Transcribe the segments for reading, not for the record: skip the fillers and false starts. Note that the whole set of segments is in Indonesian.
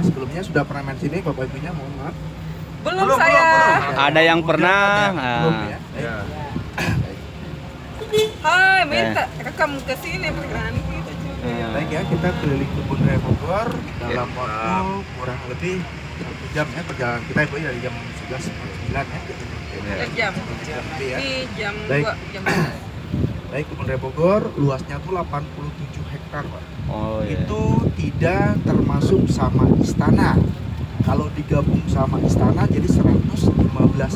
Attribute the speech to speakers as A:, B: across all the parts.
A: sebelumnya sudah pernah main sini Bapak Ibunya, mohon maaf.
B: Belum saya.
C: Ada yang pernah.
A: Belum ya.
D: Ya.
B: Hai, minta rekam ke sini pergerakan kita juga.
A: Baik ya, kita keliling kebun raya Bogor dalam waktu kurang lebih 1 jam ya perjalanan kita Ibu dari jam 11.09 ya.
B: Jam.
A: Lebih ya.
B: Di jam
A: Baik.
B: 2, jam 12.
A: Baik, kebun raya Bogor luasnya tuh 87 hektar Pak.
C: Oh iya.
A: Itu tidak termasuk sama istana. Kalau digabung sama istana jadi 115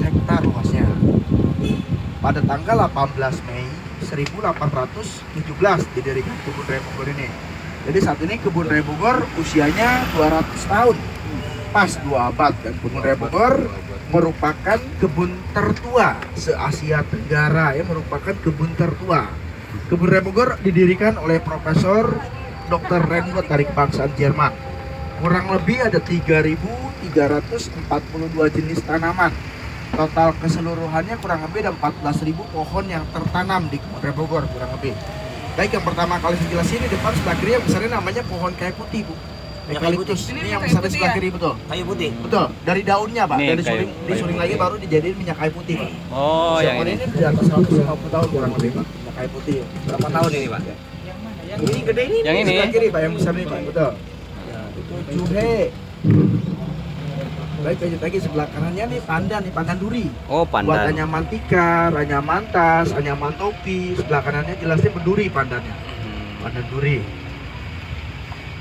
A: hektar luasnya. Pada tanggal 18 Mei 1817 didirikan kebun raya Bogor ini. Jadi saat ini kebun raya Bogor usianya 200 tahun. Pas 2 abad, dan kebun raya Bogor merupakan kebun tertua se-Asia Tenggara ya, merupakan kebun tertua. Kebun raya Bogor didirikan oleh Profesor Dr. Reinhold dari kebangsaan Jerman. Kurang lebih ada 3.342 jenis tanaman. Total keseluruhannya kurang lebih ada 14.000 pohon yang tertanam di kebun raya Bogor kurang lebih. Baik, yang pertama kali saya jelasin di depan sebelah kiri yang besarnya namanya pohon kayu putih, Bu. Eukaliptus. Ini yang besar di sebelah kiri, betul.
D: Kayu putih.
A: Betul, dari daunnya, Pak.
C: Nih,
A: Dari
C: kayu-
A: disuling lagi baru dijadiin minyak kayu putih, Pak.
C: Oh, yang
A: Pohon
C: ini.
A: ini di atas 150 tahun kurang lebih, Pak. Minyak kayu putih.
D: Berapa tahun ini, Pak?
A: Yang ini gede ini.
C: Yang ini.
A: Sebelah kiri, Pak, yang besar ini, Pak. Betul. Ya, itu juhe. Baik, lanjut lagi sebelah kanannya nih pandan duri.
C: Oh,
A: Buat
C: pandan.
A: anyaman tikar, anyaman tas, anyaman topi. Sebelah kanannya jelasnya berduri pandannya. Pandan duri.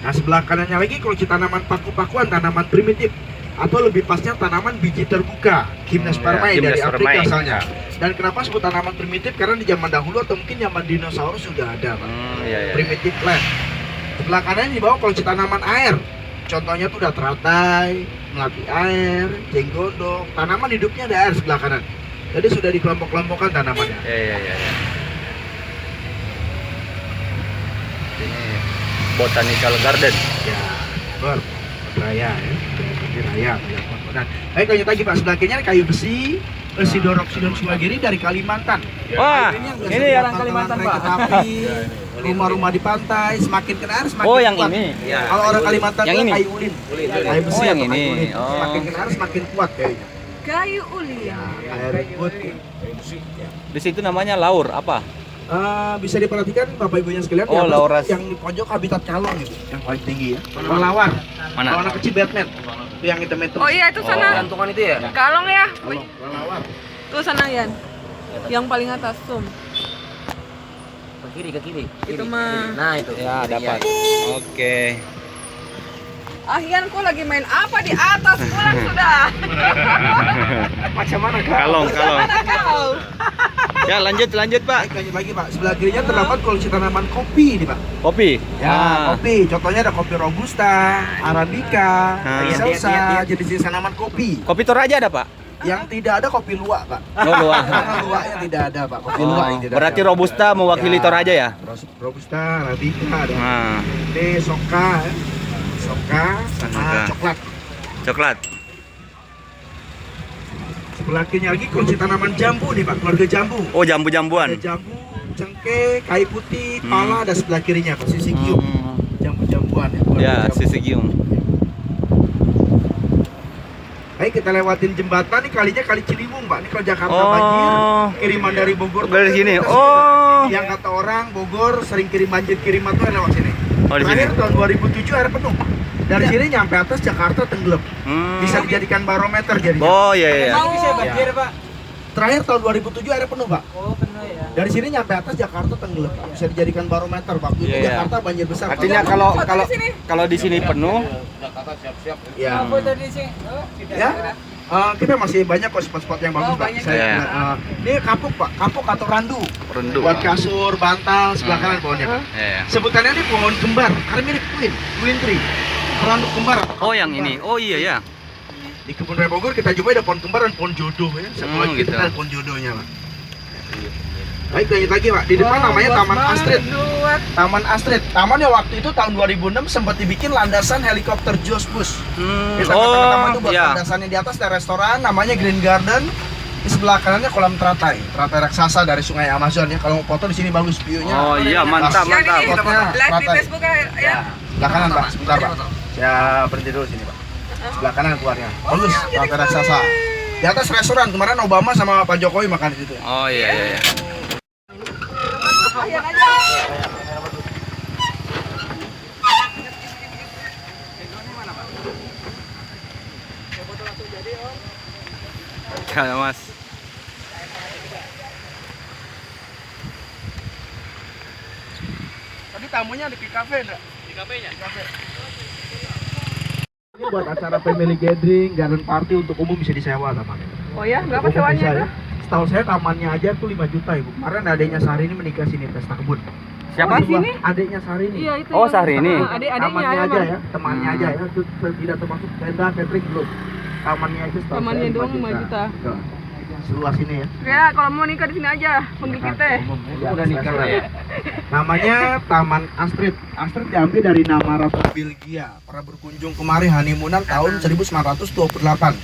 A: Nah, sebelah kanannya lagi kalau tanaman paku-pakuan, tanaman primitif atau lebih pasnya tanaman biji terbuka, Gymnospermae dari Afrika
C: Gymnospermae.
A: asalnya. Dan kenapa sebut tanaman primitif? Karena di zaman dahulu atau mungkin zaman dinosaurus sudah ada, Pak.
C: Iya, iya.
A: Primitive plant. Sebelah kanan di bawah kalau tanaman air. Contohnya tuh udah teratai, melati air, jenggondong. Tanaman hidupnya ada air sebelah kanan. Jadi sudah dikelompok-kelompokkan tanamannya.
C: Iya, iya, iya. Ini botanical garden.
A: Ya, Bogor, raya ya. Di raya, raya Pembangunan. Baik, lanjut lagi Pak, sebelah kirinya kayu besi, Sidoroksidon Sumagiri dari Kalimantan.
C: Wah,
A: biasa
C: ini yang
A: buat
C: Kalimantan,
A: kereta
C: Pak.
A: api, rumah-rumah di pantai, semakin kena air semakin
C: Oh, yang
A: kuat.
C: ini.
D: Ya.
A: Kalau orang Kalimantan
C: Yang
A: itu
C: ini?
A: kayu ulin. Kayu besi
C: Oh, yang
A: atau kayu
C: ini.
A: ulin.
C: Oh.
A: Semakin kena air semakin kuat kayaknya.
B: Kayu uli.
A: Ya, air putih.
C: Di situ namanya laur apa?
A: Bisa diperhatikan Bapak Ibunya sekalian,
C: Oh,
A: di atas
C: lauras.
A: yang di pojok habitat calong itu, yang paling tinggi ya. Kelelawar.
C: Mana?
A: Kalau anak kecil Batman. Itu yang hitam-hitam.
B: Oh iya, itu
C: Oh.
B: sana.
D: Gantungan itu ya?
B: Kalong ya.
A: Kelelawar.
B: Tuh sana Yan. Yang paling atas tuh.
D: Ke kiri, ke kiri.
B: Itu mah.
D: Nah, itu.
C: Ya, dapat. Oke.
B: Ah Yan, kok lagi main apa di atas? Pulang sudah.
A: Macam mana Kak?
C: Kalong.
B: Mana kau?
C: Ya, lanjut, Pak.
A: Baik, lanjut lagi Pak. Sebelah kirinya terdapat koleksi tanaman kopi nih Pak.
C: Kopi.
A: Ya, kopi. Contohnya ada kopi robusta, arabica, excelsa, jenis-jenis tanaman kopi.
C: Kopi Toraja ada, Pak?
A: Yang tidak ada kopi luwak Pak.
C: Oh, luar.
A: Karena luwaknya tidak ada Pak. Kopi luwak yang tidak
C: Berarti
A: ada.
C: robusta mewakili Toraja ya?
A: Robusta, arabica, ada.
C: Nah,
A: Ini soka, ya. Soka sama
C: Soka.
A: coklat.
C: coklat.
A: Sebelah kirinya lagi kunci tanaman jambu nih Pak, keluarga jambu.
C: Oh,
A: Ada
C: jambu-jambuan.
A: jambu, cengkeh, kayu putih, pala, ada sebelah kirinya Pak, sisigium. Jambu-jambuan ya. keluarga
C: Ya,
A: jambu.
C: sisigium.
A: Baik, kita lewatin jembatan nih, kalinya kali Ciliwung Pak. Ini kalau Jakarta
C: Oh.
A: banjir, kiriman dari Bogor.
C: Dari sini.
A: Ke
C: Oh.
A: Yang kata orang Bogor sering kirim banjir kiriman tuh lewat sini.
C: Oh, di
A: Terakhir
C: sini.
A: tahun 2007 air penuh. Dari sini nyampe atas Jakarta tenggelam. Bisa dijadikan barometer jadinya.
C: Oh, iya, iya.
B: Mau.
A: Pak. Terakhir tahun 2007 air penuh Pak.
D: Oh, benar ya.
A: Dari sini nyampe atas Jakarta tenggelam Pak. Bisa dijadikan barometer Pak. Itu
C: Iya, iya.
A: Jakarta banjir besar. Pak.
C: Artinya kalau di sini penuh,
A: Ya. Ya. Kita masih banyak kok spot-spot yang bagus
B: Oh,
A: Pak.
B: banyak.
C: Iya.
A: Ini kapuk Pak, kapuk atau randu.
C: rendu.
A: Buat kasur, bantal, sebelah kanan pohonnya Pak.
C: Iya.
A: Sebutannya ini pohon kembar, karena mirip twin tree. Randu kembar.
C: Oh, yang ini. Oh, iya ya.
A: Di kebun raya Bogor kita coba ada pohon kembar dan pohon jodoh ya. Satu lagi
C: gitu.
A: kita ada pohon jodohnya Pak. Baik, lanjut lagi Pak. Di depan namanya Taman Astrid. Taman Astrid. Taman yang waktu itu tahun 2006 sempat dibikin landasan helikopter Josbus. Kita taman itu buat
C: iya.
A: landasannya di atas ada restoran namanya Green Garden. Di sebelah kanannya kolam teratai raksasa dari Sungai Amazon ya. Kalau mau foto di sini bagus view-nya.
C: Oh, iya, mantap,
B: Yan
C: mantap.
B: ini
A: Fotonya
B: live di
A: teratai.
B: Facebook ya.
A: Sebelah kanan Pak, sebentar Pak. Saya berhenti dulu sini Pak. Sebelah kanan keluarnya. Bagus, Cafe Raksasa. Di atas restoran kemarin Obama sama Pak Jokowi makan di situ.
C: Oh iya.
B: Ahian aja.
C: Kalau Mas.
A: Tadi tamunya di kafe enggak?
C: Di kafenya.
A: Ini buat acara family gathering, garden party untuk umum bisa disewa tamannya.
B: Oh ya, berapa
A: Untuk umum
B: sewanya
A: bisa,
B: itu?
A: ya. Setahu saya tamannya aja tuh 5 juta Ibu. Kemarin adiknya Sari ini menikah sini pesta kebun.
C: Siapa?
B: Di sini?
A: Adiknya Sari ini.
B: Iya itu.
C: Oh,
B: yang-
C: Syahrini.
B: Adik-adiknya
A: Tamannya aja
B: Bang.
A: ya, temannya aja ya. Itu tidak termasuk tenda, catering belum. Tamannya itu setahu
B: Tamannya
A: saya 5
B: doang 5 juta.
A: Betul. Seluas ini ya.
B: Ya, kalau mau nikah di sini aja, panggil kita.
A: Udah nikah lah ya. Namanya Taman Astrid. Astrid diambil dari nama Ratu Belgia. Pernah berkunjung kemari honeymoonan tahun 1928.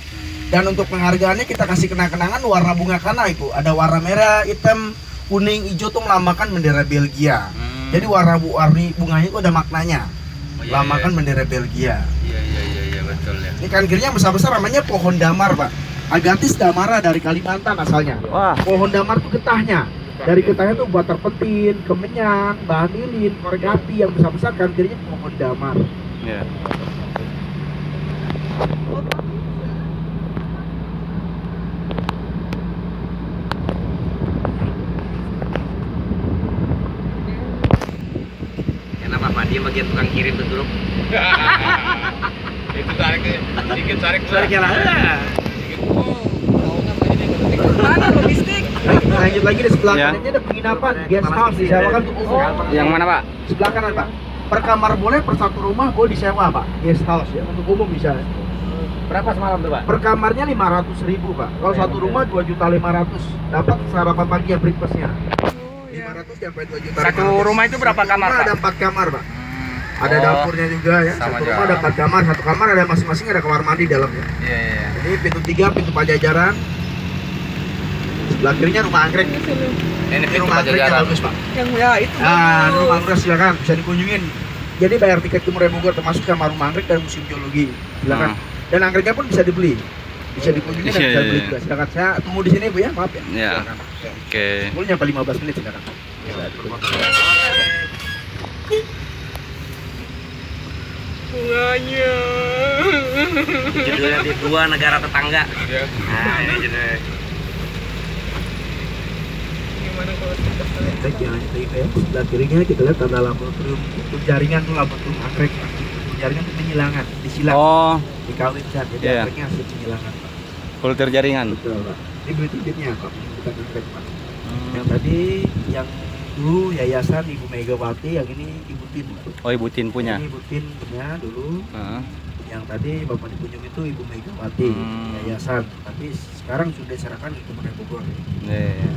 A: Dan untuk penghargaannya kita kasih kenang-kenangan warna bunga kana itu. Ada warna merah, hitam, kuning, hijau tuh melambangkan bendera Belgia. Jadi warna-warni bunganya itu ada maknanya. Melambangkan bendera Belgia.
C: Iya betul ya.
A: Ini kan kirinya besar-besar namanya pohon damar, Pak. Agathis damara dari Kalimantan asalnya.
C: Wah.
A: Pohon damar itu getahnya. Dari getahnya tuh buat terpentin, kemenyan, bahan lilin, korek api yang besar-besar kan kirinya pohon damar.
C: Iya.
D: Kenapa Pak? Dia bagian tukang kirim tuh dulu.
C: Itu tarik
A: Sorry lah.
B: Mana logistik?
A: Lanjut lagi di sebelah
C: Ya.
A: kanannya ada penginapan, guest house disewakan untuk umum.
C: Yang mana, Pak?
A: Sebelah kanan, Pak. Per kamar boleh, per satu rumah boleh disewa, Pak. Guest house ya, untuk umum bisa.
D: Berapa semalam tuh Pak?
A: Per kamarnya 500.000, Pak. Kalau satu rumah 2.500.000. Dapat sarapan pagi ya breakfastnya. 500 sampai 2.500.000.
C: Satu rumah itu berapa kamar,
A: Rumah
C: Pak?
A: ada 4 kamar, Pak. Ada
C: Oh,
A: dapurnya juga ya.
C: sama
A: Satu
C: aja.
A: rumah ada 4 kamar, satu kamar ada masing-masing ada kamar mandi dalamnya.
C: Iya.
A: Ini pintu 3, pintu pajajaran. Sebelah kirinya rumah anggrek.
C: Ini
A: Ini
C: pintu
A: rumah anggreknya
C: pajajaran.
A: bagus, Pak.
B: Yang ya itu.
A: Nah,
B: bagus.
A: rumah anggrek silakan bisa dikunjungin. Jadi bayar tiket ke Murai Bogor termasuk sama rumah anggrek dan museum geologi. Silakan. Dan anggreknya pun bisa dibeli. Bisa dikunjungi dan
C: Iya,
A: bisa
C: iya,
A: beli
C: iya.
A: juga. Silakan. Saya tunggu di sini, Bu ya. Maaf ya.
C: Iya.
A: Silakan.
C: Oke.
A: Boleh nyampe 15 menit silakan.
B: Bunganya.
D: Judulnya di dua negara tetangga. Nah, ini judulnya.
B: Gimana kalau kita selesai?
A: Baik ya, ya. Sebelah kirinya kita lihat ada laboratorium untuk jaringan tuh laboratorium anggrek. Untuk jaringan itu penyilangan, disilang,
C: Oh,
A: dikawinkan. Jadi
C: Iya.
A: anggreknya hasil penyilangan, Pak.
C: kultur jaringan.
A: Betul, Pak. Ini bibit-bibitnya, Pak. Bukan anggrek, Pak. Yang tadi yang dulu yayasan Ibu Megawati, yang ini Ibu Tin.
C: Oh, Ibu Tin punya.
A: Ini Ibu Tin punya dulu.
C: Heeh.
A: Yang tadi Bapak dikunjung itu Ibu Megawati, yayasan. Tapi sekarang sudah diserahkan ke Murai Bogor.
C: Iya.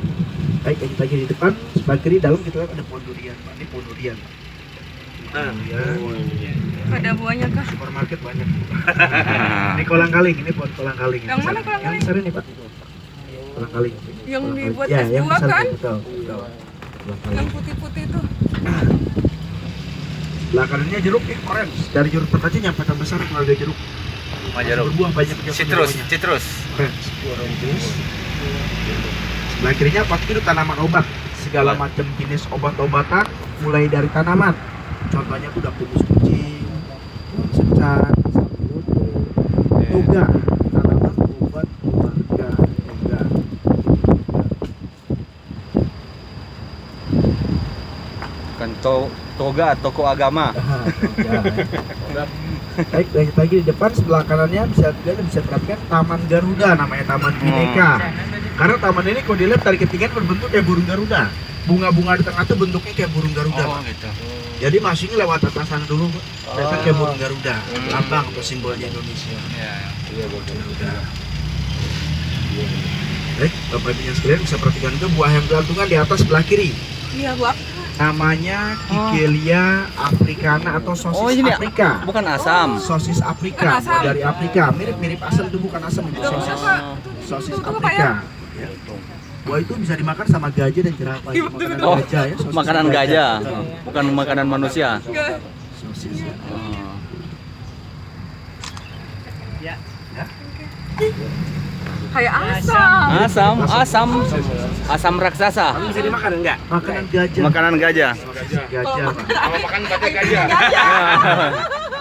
A: Baik, yang kita di depan, sebelah kiri dalam kita lihat ada pohon durian, Pak. Ini pohon durian. Durian.
B: Ada buahnya kah?
A: Supermarket banyak. Ini kolang kaling, ini pohon kolang kaling.
B: Yang mana kolang kaling?
A: Yang besar ini, Pak. Kolang kaling.
B: Yang
A: Kolang
B: dibuat
A: kaling.
B: es
A: yang
B: buah
A: besar
B: kan?
A: itu, betul. Betul. Kolang kaling.
B: Yang putih-putih itu.
A: Sebelah kanannya jeruk orange. Dari jeruk petani nyampe terbesar keluarga jeruk.
C: jeruk.
A: Berbuah banyak
C: Citrus.
A: Orange. Orange. Sebelah kirinya pasti itu tanaman obat. Segala macam jenis obat-obatan mulai dari tanaman. Contohnya udah kumis kucing, daun secat, sapi lutut, yoga, tanaman obat keluarga, yoga.
C: Kan toga toko agama.
A: Baik, lanjut lagi di depan sebelah kanannya bisa perhatikan Taman Garuda, namanya Taman Bineka. Karena taman ini kalau dilihat dari ketinggian berbentuk kayak burung Garuda. Bunga-bunga di tengah tuh bentuknya kayak burung Garuda, Pak.
C: gitu.
A: Jadi masuknya lewat atasan dulu, Pak. Kelihatan kayak burung Garuda, lambang atau simbolnya Indonesia.
C: Iya.
A: Garuda. Baik, Bapak Ibu yang sekalian bisa perhatikan itu buah yang bergantungan di atas sebelah kiri.
B: Iya, buah.
A: Namanya Kigelia africana atau sosis
C: Oh, ini
A: Afrika.
C: bukan asam.
A: Sosis Afrika,
B: Bukan asam.
A: dari Afrika. Mirip-mirip asam itu bukan asam, itu
B: Tuh,
A: sosis.
B: Pak.
A: Sosis
B: Tuh, Pak,
A: Afrika. Ya. Buah itu bisa dimakan sama gajah dan jerapah. Itu makanan
C: Oh,
A: gajah ya. sosis
C: makanan gajah, bukan makanan manusia.
B: Enggak.
A: Sosis. Ya.
C: Oh.
D: Ya.
B: Kayak asam.
C: Asam raksasa.
D: Kamu bisa dimakan enggak?
A: Makanan gajah.
C: Makanan gajah.
A: Gajah. Pak.
D: Kalau makan batu gajah.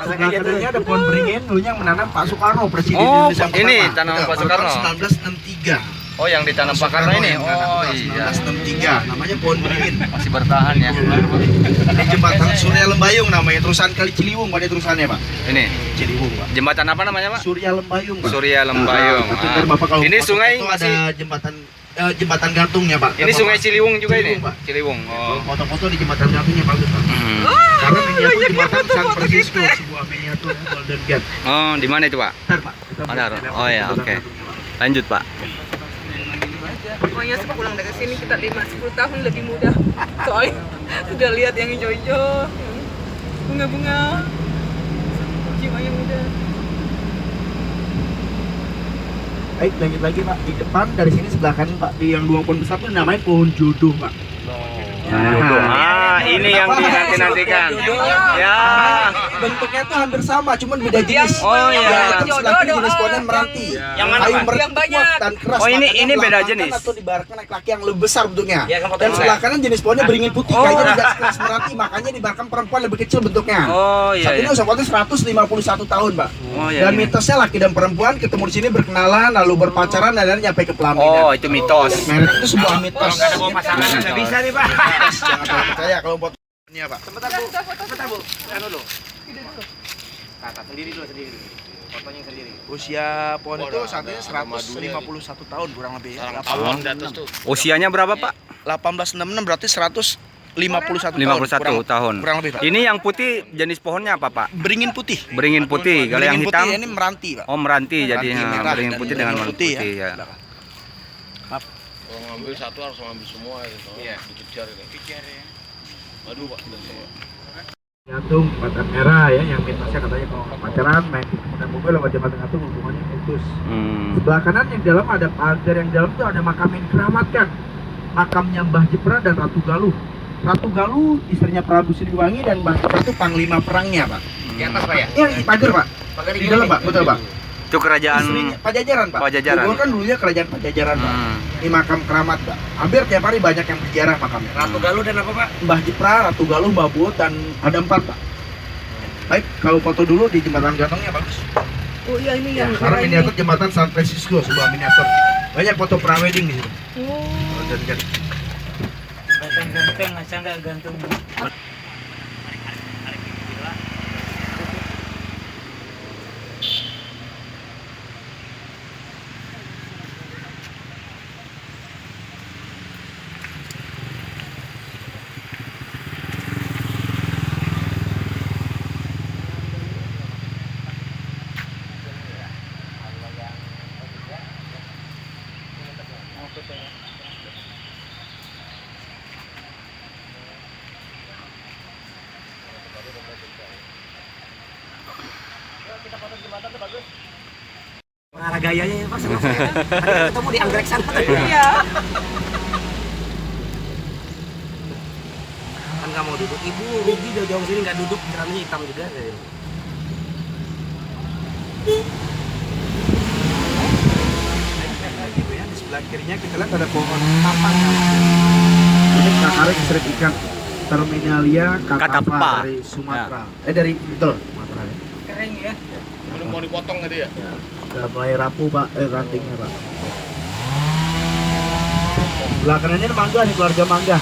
A: Sebenarnya ada pohon beringin dulunya yang menanam Pak Soekarno, Presiden
C: Oh,
A: Indonesia yang
C: ini
A: pertama.
C: tanaman
A: Betul,
C: Pak Soekarno.
A: tahun 1963.
C: Oh, yang ditanam Pak Karno ini.
A: yang menanam,
C: Oh
A: betul,
C: iya.
A: 1963. Namanya pohon beringin.
C: Masih bertahan ya.
A: Ini jembatan Surya Lembayung namanya, terusan Kali Ciliwung, Pak, ini terusannya, Pak.
C: Ini
A: Ciliwung, Pak.
C: jembatan apa namanya, Pak?
A: Surya Lembayung, Pak.
C: Surya Lembayung.
A: Nah, ntar Bapak kalau
C: Ini
A: foto-foto
C: sungai
A: ada
C: masih
A: jembatan gantungnya, Pak.
C: ini sungai Ciliwung juga ini.
A: Ciliwung, Pak.
C: Ciliwung.
A: Kalau
C: Oh.
A: foto-foto di jembatan gantungnya bagus, Pak.
C: Hmm.
A: Karena miniatur jembatan San Francisco, sebuah miniatur Golden Gate.
C: Oh, di mana itu, Pak?
A: Ntar, Pak. kita
C: Ada.
A: lewat
C: Oh ya,
A: jembatan
C: oke.
A: gantungnya, Pak.
C: Lanjut, Pak.
B: Pokoknya sepulang dari sini kita 5-10 tahun lebih muda. Soalnya sudah lihat yang hijau-hijau, bunga-bunga, jiwanya muda.
A: Baik, lanjut lagi, Pak. Di depan dari sini sebelah kanan, Pak. Di yang dua pohon besar itu namanya pohon jodoh, Pak.
C: Ini yang dinanti-nantikan. Ya.
A: Bentuknya tuh hampir sama, cuman beda jenis.
C: Oh, iya.
A: Yang hitam
B: Jodoh,
A: sebelah kiri jenis
B: doa,
A: pohonnya meranti.
D: Yang mana,
A: Kayu
D: Pak?
A: meranti
B: Yang banyak.
A: kuat dan keras.
C: Oh, ini
A: makanya
C: beda
A: belakangkan
C: jenis.
A: Atau dibarkan laki-laki yang lebih besar bentuknya.
D: Ya, kan foto
A: Dan
D: yang
A: sebelah
D: saya.
A: kanan jenis pohonnya beringin putih,
C: Oh.
A: kayaknya tidak sekeras meranti, makanya dibarkan perempuan lebih kecil bentuknya.
C: Oh iya.
A: Saat ini
C: Iya.
A: usia pohonnya 151 tahun, Pak.
C: Oh iya.
A: Dan
C: Ini.
A: mitosnya laki dan perempuan ketemu di sini berkenalan, lalu berpacaran dan akhirnya nyampe ke pelaminan.
C: Oh, itu mitos.
A: Meret itu sebuah mitos.
D: Kalau nggak ada bawa pasangan nggak bisa nih, Pak.
A: Jangan terlalu percaya kalau fotonya, Pak.
D: Sebentar, Bu. Sebentar, Bu. Anu dulu. Kakak sendiri dulu. Fotonya sendiri.
A: Usia pohon itu saat ini 151 tahun kurang lebih.
D: Tahun di atas tuh.
C: Usianya berapa, Pak?
A: 1866 berarti 151
C: 51 tahun.
A: Kurang lebih, Pak.
C: Ini yang putih jenis pohonnya apa, Pak?
A: Beringin putih.
C: Beringin putih. Kalau yang
A: Beringin
C: hitam,
A: putih, ini meranti, Pak.
C: oh meranti
A: Meranti
C: jadinya.
A: merah
C: Beringin
A: dan
C: putih dengan
A: beringin
C: putih
A: putih,
C: ya.
E: Kalau ngambil satu harus ngambil semua gitu.
D: Iya.
E: Dikejar ini. Aduh, Pak.
A: Gantung jembatan merah ya, yang mitosnya katanya kalau pacaran main menggunakan mobil lewat jembatan gantung hubungannya putus. Sebelah kanan yang dalam ada pagar, yang dalam itu ada makam yang dikeramatkan. Makamnya Mbah Jepra dan Ratu Galuh. Ratu Galuh istrinya Prabu Siliwangi dan Mbah Jepra itu panglima perangnya, Pak.
D: Di atas, Pak ya?
A: Iya, di pagar, Pak. Di dalam, Pak. Betul, Pak.
C: Itu kerajaan.
A: Istrinya Pajajaran, Pak.
C: Pajajaran.
A: Bogor kan dulunya kerajaan Pajajaran, Pak. Ini makam keramat, Pak. Hampir tiap hari banyak yang berziarah makamnya.
D: Ratu Galuh dan apa, Pak?
A: Mbah Jepra, Ratu Galuh, Mbah Buut, dan ada 4, Pak. Baik, kalau foto dulu di jembatan gantungnya bagus.
B: Oh iya ini
A: Ya,
B: yang
A: karena
B: ini.
A: miniatur jembatan San Francisco, sebuah miniatur. Banyak foto prawedding di situ.
B: Oh.
A: Dan
D: Ganteng, masa nggak gantung? Mengarah gayanya ya, Pak. Sama saya. Tadi kita ketemu di anggrek sana.
B: Iya.
D: Kan nggak mau duduk. Ibu rugi jauh-jauh sini nggak duduk, ceramahnya hitam juga.
A: di sebelah kirinya kita lihat ada pohon tapang. Ini kakarik sering ikan Terminalia
C: Katapa.
A: Katapa dari Sumatera. Dari betul Sumatera. Ya.
D: Keren ya.
E: Belum mau dipotong tadi ya?
A: Udah mulai rapuh, Pak, rantingnya, Pak. Sebelah kanannya ada mangga nih, keluarga mangga.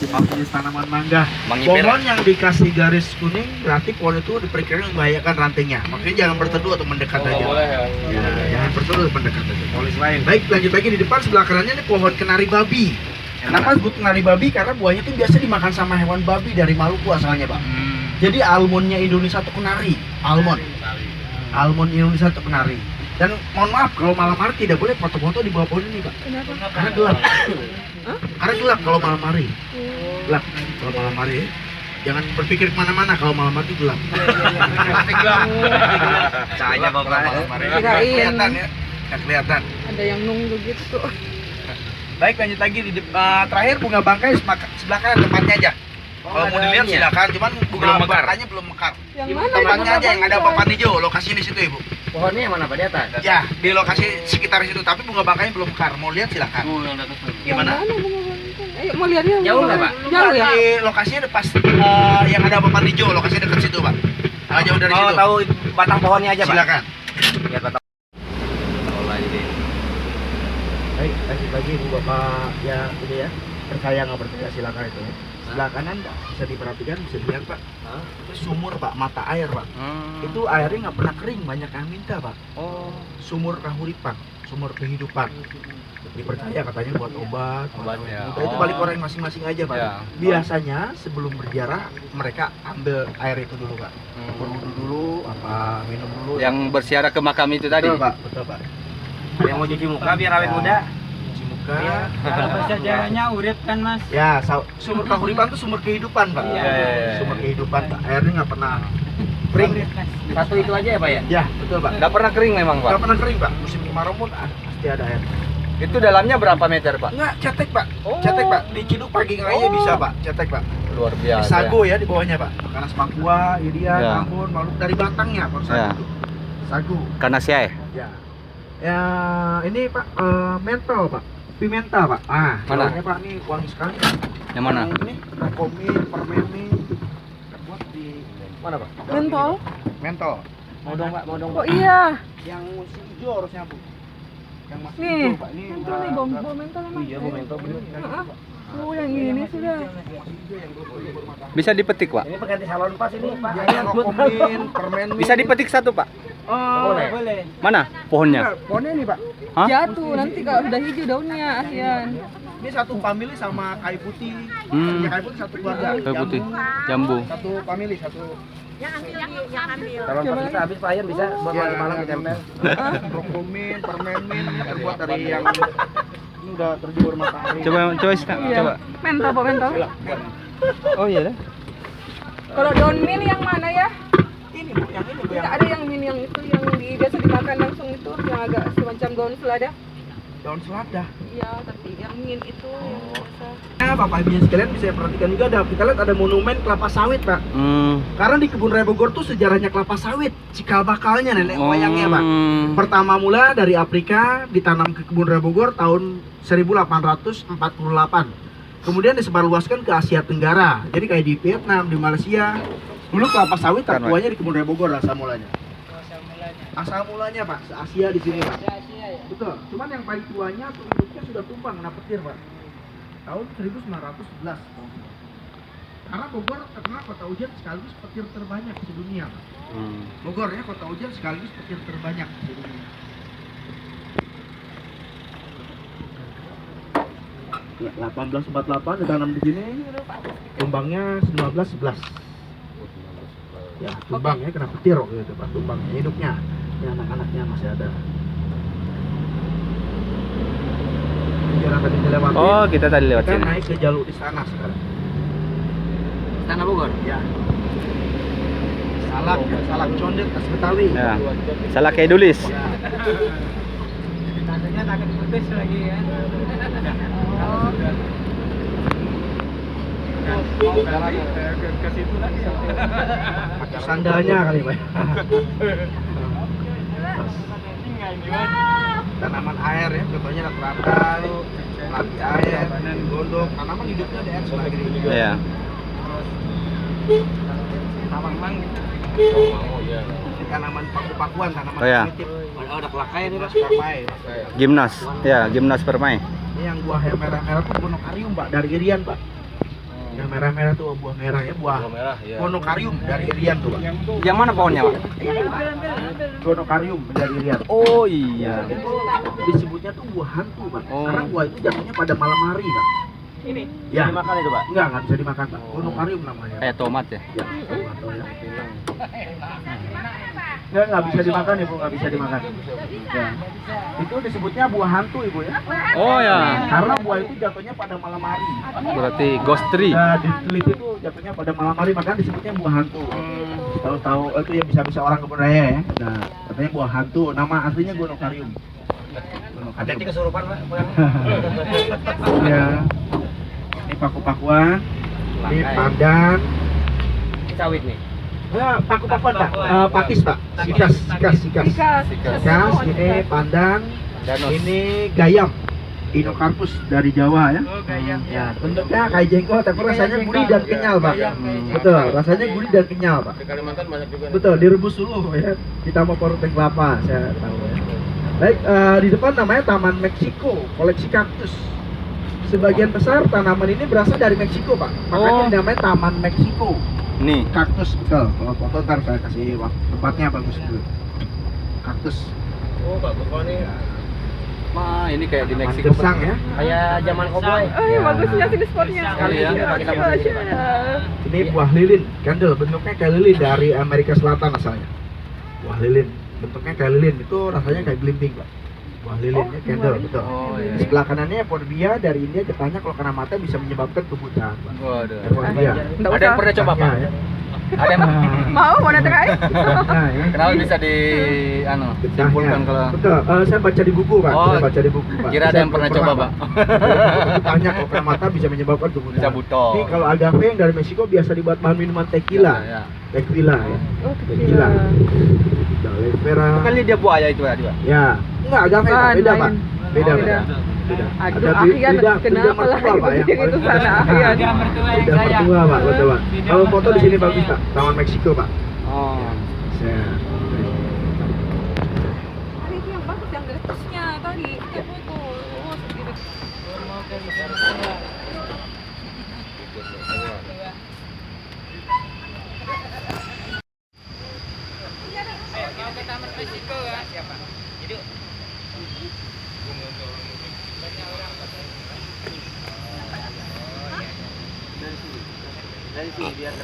A: Jenis tanaman mangga. Pohon yang dikasih garis kuning berarti pohon itu diperkirakan membahayakan rantingnya. Makanya jangan berteduh atau mendekat aja.
E: Boleh ya.
A: Ya, jangan berteduh atau mendekat aja. Polis lain. Baik, lanjut lagi di depan sebelah kanannya ini pohon kenari babi. Kenapa disebut kenari babi? Karena buahnya itu biasa dimakan sama hewan babi dari Maluku asalnya, Pak. Jadi almondnya Indonesia itu kenari, almond. Almond Indonesia itu kenari. Dan mohon maaf kalau malam hari tidak boleh foto-foto di bawah pohon ini, Pak.
B: Kenapa?
A: Karena gelap. Karena gelap kalau malam hari. Gelap kalau malam hari. Ya. Jangan berpikir kemana-mana kalau malam hari gelap.
C: Cahaya Bapak.
A: Malam hari. Nggak
B: Kirain.
A: kelihatan ya. Nggak kelihatan.
B: Ada yang nunggu gitu tuh.
A: Baik, lanjut lagi di terakhir bunga bangkai sebelah kanan tempatnya aja. Kalau mau dilihat silakan, cuman bunga
D: Belum mekar.
A: bangkainya belum mekar.
B: Yang mana?
A: Tempatnya aja yang ada papan hijau, lokasinya di situ, Ibu.
D: Pohonnya yang mana Pak? Di atas?
A: Ya, di lokasi sekitar situ, tapi bunga bangkanya belum mekar. Mau lihat silakan. Gimana?
B: Yang mana bunga bangkai? Ayo mau lihat ya.
D: Jauh nggak, Pak?
B: Jauh ya.
A: Di lokasinya pas yang ada papan hijau, lokasinya dekat situ, Pak. Nggak jauh dari
D: Oh,
A: situ.
D: tahu batang pohonnya aja Pak?
A: Silakan.
D: Lihat batang.
A: Baik, kasih pagi Bu Bapak ya ini ya. Percaya nggak percaya silakan itu. Sebelah kanan bisa diperhatikan, bisa dilihat Pak. Itu sumur Pak, mata air Pak. Itu airnya nggak pernah kering, banyak yang minta Pak.
C: Oh.
A: Sumur kahuripan, sumur kehidupan. Dipercaya katanya buat obat.
C: Obat, ya.
A: Itu balik orang masing-masing aja Pak.
C: Ya.
A: Biasanya sebelum berziarah mereka ambil air itu dulu Pak. Berwudu dulu, apa minum dulu.
C: Yang bersiarah ke makam itu tadi.
A: Betul Pak, betul Pak.
D: Ada yang mau cuci muka biar awet muda.
A: Cuci muka.
F: Kalau bahasa Jawanya urip kan mas.
A: Ya, sumur kahuripan itu sumur kehidupan Pak.
C: Iya.
A: Sumur kehidupan Pak. Airnya nggak pernah kering.
D: Satu itu aja ya Pak ya?
A: Ya, betul Pak.
C: Nggak pernah kering memang
A: Nggak
C: Pak.
A: pernah kering Pak. Musim kemarau pun pasti ada air.
C: Itu dalamnya berapa meter Pak?
A: Nggak, cetek Pak. Cetek Pak. Diciduk pagi aja bisa Pak. Cetek Pak.
C: Luar
A: Di
C: biasa.
A: sago ya di bawahnya Pak. Kanas Papua, Irian,
C: Ya.
A: Ambon, Maluku dari batangnya Pak sago.
C: Ya.
A: Sago.
C: Karena siai.
A: Ya. Ya, ini Pak mentol Pak. Pimenta Pak. Ah,
C: Mana?
A: daunnya Pak ini wangi sekali.
C: Yang mana?
A: Ini rokomin, permeni. Buat di mana Pak?
B: Mentol.
A: Mentol.
D: Mau dong Pak, mau dong
B: Oh iya.
A: Yang masih hijau harusnya Bu. Yang masih
B: Nih.
A: hijau Pak. Ini
B: Mentol nih, bom mentol emang.
D: Iya, bom mentol bener.
B: Heeh. Oh, yang ini sudah.
C: Bisa dipetik Pak?
D: Ini pengganti salon pas ini Pak.
A: Yang rokomin, permeni.
C: Bisa dipetik satu Pak?
A: Oh,
D: Boleh.
C: Mana pohonnya?
A: pohonnya nih Pak.
C: Hah?
B: Jatuh nanti kalau udah hijau daunnya Asian.
A: Ini satu family sama kayu putih.
C: Hmm.
A: Ya, kayu putih satu keluarga.
C: Kayu putih.
A: Jambu.
C: Jambu.
A: Satu family, satu
D: Salon pas kita habis Pak Ian bisa buat
A: Ya.
D: malam ditempel.
A: rokomin, permen ini terbuat dari yang ini udah terjemur matahari.
C: Coba Sita,
B: Iya.
C: coba.
B: Mentol Pak mentol.
C: Oh iya.
B: Kalau daun mint yang mana ya?
A: Ini Bu, yang ini Bu
B: Tidak
A: yang
B: ada yang mint yang itu yang biasa dimakan langsung itu yang agak semacam daun selada.
A: daun selada.
B: Iya, tapi yang mint itu yang biasa.
A: Nah, Bapak Ibu sekalian bisa perhatikan juga kita lihat ada monumen kelapa sawit, Pak. Karena di Kebun Raya Bogor tuh sejarahnya kelapa sawit, cikal bakalnya nenek moyangnya, Pak. Pertama mula dari Afrika ditanam ke Kebun Raya Bogor tahun 1848. Kemudian disebarluaskan ke Asia Tenggara. Jadi kayak di Vietnam, di Malaysia. Dulu kelapa sawit tertuanya di Kebun Raya Bogor asal mulanya. Asal mulanya Pak, se-Asia di sini Pak. Betul. Cuman yang paling tuanya penduduknya sudah tumpang kena petir Pak. Tahun 1911. Karena Bogor terkenal kota hujan sekaligus petir terbanyak di dunia. Pak. Bogor ya kota hujan sekaligus petir terbanyak di dunia. Ya, 1848 ditanam di sini. Tumbangnya 1911. Ya, tumbang ya kena petir waktu itu Pak. Tumbangnya hidupnya. Ya, anak-anaknya masih ada. Jalan tadi dilewati.
C: Oh, kita tadi lewat
A: Kita
C: sini.
A: naik ke jalur istana sekarang.
D: Istana Bogor.
A: Ya. Salak, ya, salak condet khas Betawi.
C: Ya. Salah kayak Dulis.
A: Ya.
F: Tandanya takut putus lagi ya. Ke situ lagi.
A: Sandalnya kali Pak. Tanaman air ya, contohnya rantai, lampi air, gondok, tanaman hidupnya ada air sebagai ini.
C: Iya.
A: Tanaman mang, tanaman paku-pakuan, tanaman
C: Oh, ya.
A: primitif.
D: Oh, ada kelakanya nih Pak.
A: Permai.
C: Gimnas. Ya, gimnas permai.
A: Ini yang buah yang merah-merah tuh gonokarium Pak, dari Irian Pak. Yang merah-merah tuh buah merah ya, buah
E: merah ya.
A: gonokarium dari Irian tuh Pak.
C: Yang mana pohonnya, Pak?
A: Gonokarium dari Irian.
C: Oh iya.
A: Itu disebutnya tuh buah hantu Pak.
C: Oh.
A: Karena buah itu jatuhnya pada malam hari Pak.
B: Ini.
A: Ya.
D: Dimakan itu Pak.
A: Enggak bisa dimakan Pak. Gonokarium namanya.
C: Kayak tomat ya.
A: Ya, tomato ya. Nggak bisa dimakan Ibu, nggak bisa dimakan. Ya. Itu disebutnya buah hantu Ibu ya.
C: Oh ya.
A: Karena buah itu jatuhnya pada malam hari.
C: Berarti ghost tree.
A: Nah, diteliti itu jatuhnya pada malam hari, makanya disebutnya buah hantu. Tahu-tahu itu ya bisa-bisa orang kebun raya ya. Nah, katanya buah hantu, nama aslinya gonokarium.
D: Hati-hati kesurupan Pak.
A: Ya. Ini paku-pakuan, ini pandan,
D: Ini sawit nih.
A: Paku-pakuan Pak, pakis Pak, sikas.
B: Sikas.
A: Sikas, ini pandan,
C: Danus.
A: ini gayam, Inocarpus dari Jawa ya.
F: Oh, gayam.
A: Ya, bentuknya kayak jengkol tapi rasanya gurih dan kenyal Pak. Betul, rasanya gurih dan kenyal Pak.
E: Di Kalimantan banyak juga nih.
A: Betul, direbus dulu ya. Ditambah parut kelapa, saya tahu ya. Baik, di depan namanya Taman Meksiko, koleksi kaktus. Sebagian besar tanaman ini berasal dari Meksiko Pak. Makanya
C: Oh.
A: dinamanya Taman Meksiko.
C: Nih.
A: Kaktus betul. Kalau foto ntar saya kasih tempatnya bagus dulu. Kaktus.
E: Oh, bagus banget nih.
C: Mah, ini kayak di
A: Taman
C: Meksiko.
A: gersang ya.
D: Kayak zaman koboi.
B: Oh iya, bagusnya sini spotnya.
C: Sekali ya,
D: kita
A: Ini buah lilin, candle. Bentuknya kayak lilin dari Amerika Selatan asalnya. Buah lilin, bentuknya kayak lilin. Itu rasanya kayak belimbing Pak. Buah lilinnya candle, betul.
C: Oh,
A: Di
C: iya.
A: sebelah kanannya Forbiga dari India, getahnya kalau kena mata bisa menyebabkan kebutaan Pak.
C: Waduh.
A: Forbiga.
B: Nggak
C: Ada yang
B: usah.
C: pernah coba, Pak?
A: Ya.
C: Ada yang
B: Mau try?
A: Nah, ya.
C: kenapa bisa di simpulkan kalau
A: Betul, saya baca di buku Pak.
C: Oh,
A: Saya baca di buku Pak.
C: kira ada
A: Saya
C: yang pernah
A: belum
C: coba, Pak.
A: Getahnya kalau kena mata bisa menyebabkan kebutaan.
C: Bisa buto.
A: Ini kalau agave yang dari Meksiko biasa dibuat bahan minuman tequila.
C: Ya.
A: Tequila ya.
B: Oh,
A: Tequila. Aloe vera.
C: Kan lidah buaya itu ya, dia.
A: Ya, enggak agave Pak,
B: Lain,
A: beda
B: lain.
A: Pak. Beda,
B: Oh,
A: beda.
B: beda.
A: Beda.
B: Aduh,
A: Ada
B: Ahian
A: lidah
B: kenapa lah
A: mertua, Pak, ya.
B: yang itu sana Ahian?
F: Lidah mertua yang
A: Lidah
F: saya.
A: mertua Pak, betul Pak.
F: Lidah
A: Kalau foto di sini
F: mertua
A: bagus
F: yang
A: Pak. Taman Meksiko Pak.
C: Oh.
A: Saya
B: Tadi itu yang bagus yang gratisnya tadi kita foto. Oh, segini.
D: Dari sini biar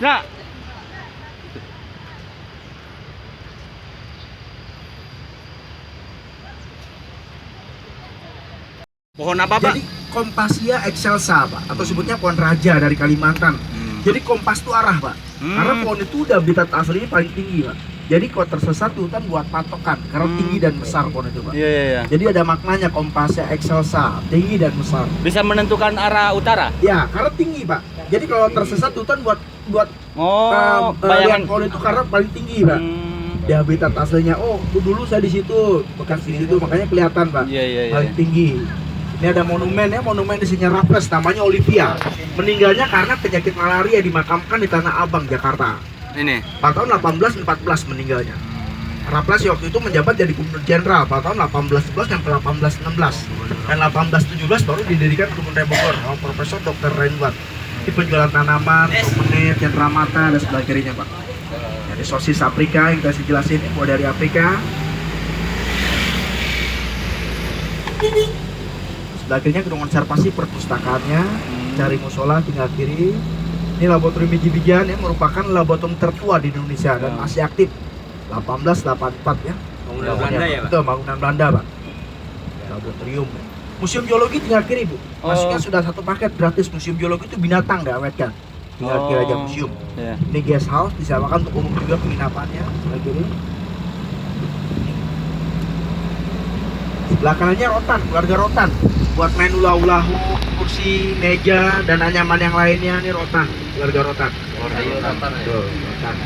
C: Nah, pohon apa, Pak?
A: Jadi Kompasia excelsa Pak, atau sebutnya pohon raja dari Kalimantan. Jadi kompas itu arah Pak. Karena pohon itu udah habitat aslinya paling tinggi Pak. Jadi kalau tersesat di hutan buat patokan karena tinggi dan besar pohon itu Pak.
C: Iya, iya, iya.
A: Jadi ada maknanya Kompasia excelsa, tinggi dan besar.
C: Bisa menentukan arah utara.
A: Ya, karena tinggi Pak. Jadi kalau tersesat di hutan buat
C: Oh,
A: lihat
C: bayangan.
A: pohon itu karena paling tinggi Pak. Di habitat aslinya. Oh, dulu saya di situ, bekas di situ, makanya kelihatan Pak.
C: Iya, iya, iya.
A: Paling tinggi. Ini ada monumen ya, monumen di sini Raffles, namanya Olivia. Meninggalnya karena penyakit malaria, dimakamkan di Tanah Abang, Jakarta.
C: Ini.
A: Pada tahun 1814 meninggalnya. Raplas waktu itu menjabat jadi Gubernur Jenderal pada tahun 1811 sampai 1816. Dan 1817 baru didirikan Kebun Raya Bogor oleh Profesor Dr. Rainwatt. Di penjualan tanaman, menit, cendramata dan sebagainya Pak. Jadi sosis Afrika yang kita jelasin buah dari Afrika. Sebelah kirinya gedung konservasi perpustakaannya, cari musola tinggal kiri. Ini laboratorium biji-bijian yang merupakan laboratorium tertua di Indonesia dan masih aktif 1884 ya.
D: Bangunan Belanda ya, Pak?
A: Betul, bangunan Belanda Pak. Laboratorium. Museum Geologi tinggal kiri Bu. Masuknya sudah satu paket gratis. Museum Geologi itu binatang diawetkan. Tinggal kiri aja museum.
C: Iya.
A: Ini guest house disewakan untuk umum juga penginapannya. Sebelah kiri. Sebelah kanannya rotan, keluarga rotan. Buat main ulah-ulah, kursi, meja, dan anyaman yang lainnya ini rotan, keluarga rotan. Tuh, rotan.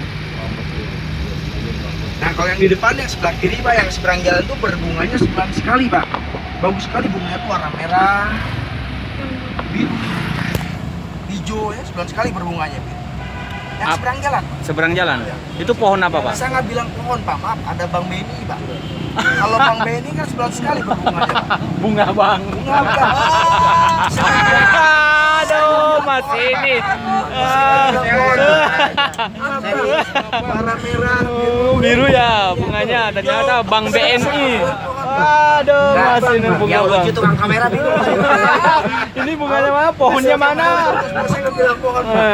A: Nah kalau yang di depan yang sebelah kiri Pak, yang seberang jalan itu berbunganya sebulan sekali Pak. Bagus sekali bunganya tuh warna merah, biru, hijau ya, sebulan sekali berbunganya. Yang seberang jalan.
C: Seberang jalan. Itu pohon apa, Pak?
A: Saya nggak bilang pohon Pak, maaf ada Bang Beni Pak. Kalau Bang Beni kan sebulan sekali berbunganya Pak.
C: Bunga, Bang.
A: Bunga Pak.
C: Aduh, Mas ini.
A: Warna merah,
C: Biru ya bunganya. Ternyata Bang BNI. Aduh, Mas ini bunga,
D: Yang
C: Bang.
D: lucu tukang kamera bingung.
C: Ini bunganya mana? Pohonnya mana?
A: Saya nggak bilang pohon Pak.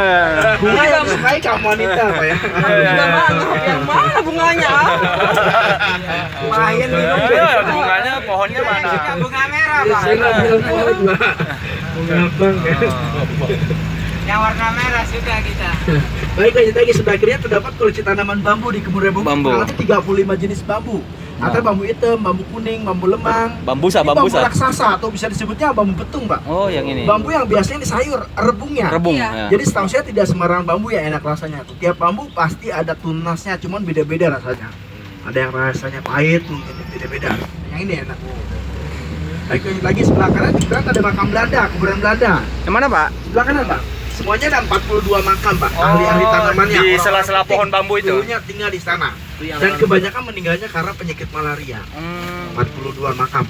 A: Bunga yang disukai kaum wanita Pak ya.
B: Yang mana bunganya?
A: Main minum.
C: Bunganya pohonnya mana?
B: Bunga merah, Pak.
A: Saya nggak bilang pohon Pak. Bunga abang ya.
B: Yang warna merah suka kita.
A: Baik, lanjut lagi sebelah kirinya terdapat koleksi tanaman bambu di Kebun Raya Bogor.
C: Bambu.
A: Kurang lebih 35 jenis bambu. Antara bambu hitam, bambu kuning, bambu lemang.
C: Bambusa,
A: Ini
C: bambusa.
A: bambu raksasa atau bisa disebutnya bambu betung, Pak.
C: Oh, yang ini.
A: Bambu yang biasanya disayur, rebungnya.
C: Rebung.
B: Iya.
C: Ya.
A: Jadi setahu saya tidak sembarang bambu yang enak rasanya. Tiap bambu pasti ada tunasnya, cuman beda-beda rasanya. Ada yang rasanya pahit, mungkin beda-beda. Yang ini enak. Baik, lanjut lagi sebelah kanan, di kanan ada makam Belanda, kuburan Belanda.
C: Yang mana, Pak?
A: Sebelah kanan Pak, semuanya ada 42 makam Pak, ahli-ahli tanamannya.
C: di
A: Orang-orang
C: sela-sela
A: penting
C: pohon bambu itu?
A: dulunya tinggal di sana. Dan kebanyakan meninggalnya karena penyakit malaria. 42 makam.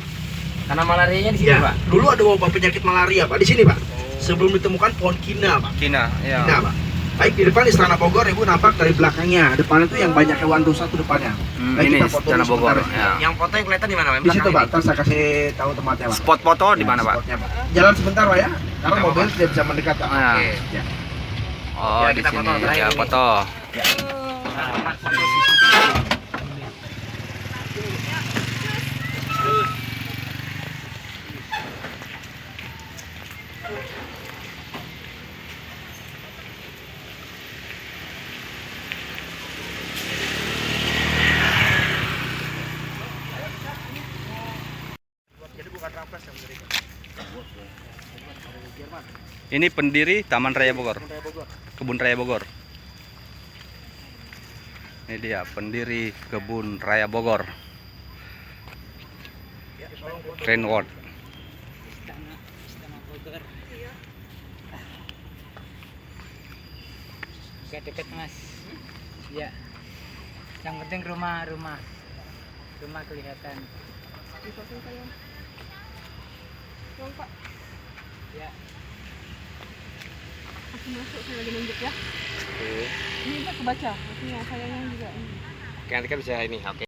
D: Karena malarianya di sini,
A: Ya,
D: Pak.
A: dulu ada wabah penyakit malaria Pak, di sini Pak. Sebelum ditemukan pohon kina Pak.
C: Kina, ya.
A: Kina Pak. Baik, di depan Istana Bogor Ibu nampak dari belakangnya. Depan itu yang banyak hewan dosa tuh depannya. Baik,
C: Ini
A: kita foto
C: Istana
A: dulu
C: Bogor.
A: sebentar.
C: Ya.
D: Yang foto yang kelihatan di mana, Pak?
A: Di situ Pak, ntar saya kasih tahu tempatnya Pak.
C: Spot foto di mana, Pak?
A: Spotnya, Pak. Jalan sebentar Pak ya, karena mobil tidak bisa mendekat Pak.
C: Ya.
A: Oke. Ya.
C: Oh,
D: Ya,
C: di
D: kita
C: sini.
D: foto terakhir
C: Ya,
D: ini.
C: foto.
A: Jadi bukan Raffles yang mendirikan.
C: Ini pendiri Taman Raya Bogor.
A: Raya Bogor.
C: Kebun Raya Bogor. Ini dia pendiri Kebun Raya Bogor. Rainwatt.
F: Dekat Mas. Ya. Yang penting rumah kelihatan. Ya.
B: Masuk saya lagi nunjuk ya. Ini Pak kebaca, maksudnya sayangnya juga.
D: Oke, nanti kan bisa ini. Oke.